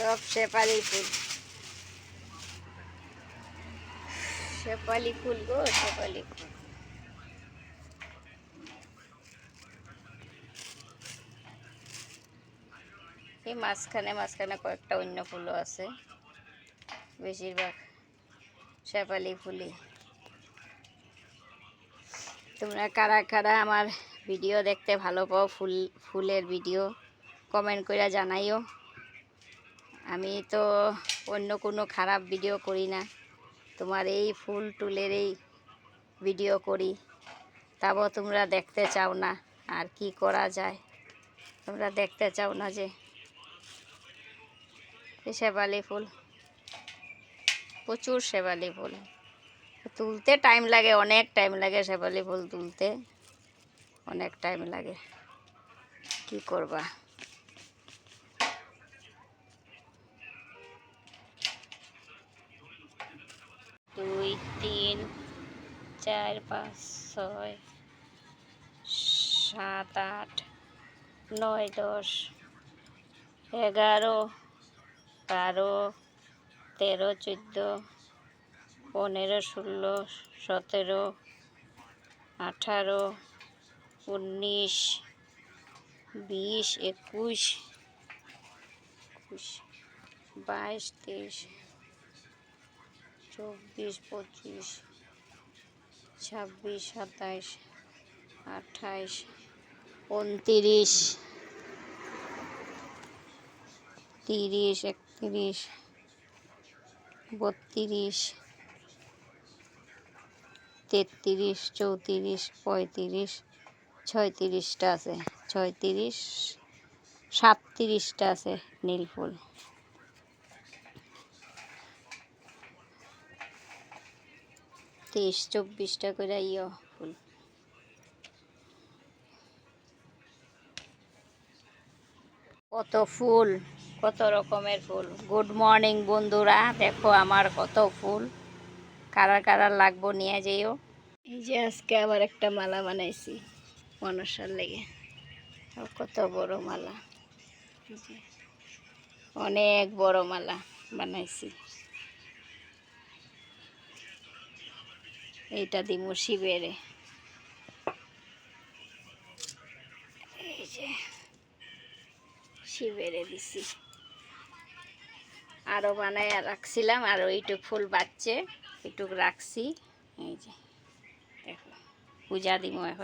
সব শেফালি ফুল, শেফালি ফুল গো, শেফালি ফুল। এই মাঝখানে মাঝখানে কয়েকটা অন্য ফুলও আছে, বেশিরভাগ শেফালি ফুলই। তোমরা কারা কারা আমার ভিডিও দেখতে ভালো পাও, ফুলের ভিডিও কমেন্ট করে জানাইও। আমি তো অন্য কোনো খারাপ ভিডিও করি না, তোমার এই ফুল টুলের এই ভিডিও করি, তাও তোমরা দেখতে চাও না। আর কি করা যায়, তোমরা দেখতে চাও না যে। শেফালি ফুল, প্রচুর শেফালি ফুল তুলতে টাইম লাগে, অনেক টাইম লাগে। শেফালি ফুল তুলতে অনেক টাইম লাগে, কি করবা। 2 3 4 5 6 7 8 9 10 11 12 13 14 15 16 17 18 19 20 21 22 23 24 25 26 27 28 29 30 31 32 33 34 35 36টা আছে, 36 37টা আছে নীল ফুল। তেইশ 24টা করে ফুল। কত ফুল, কত রকমের ফুল। গুড মর্নিং বন্ধুরা, দেখো আমার কত ফুল, কারা কারা লাগবো নিয়ে যেও। এই যে আজকে আবার একটা মালা বানাইছি মনসার লেগে, কত বড় মালা, অনেক বড় মালা বানাইছি। এইটা দিমু শিবেরে, এই যে শিবেরে দিছি। আরও বানায় রাখছিলাম, আর ওইটুক ফুল বাচ্চে এইটুক রাখছি। এই যে দেখো, পূজা দিমু এখন।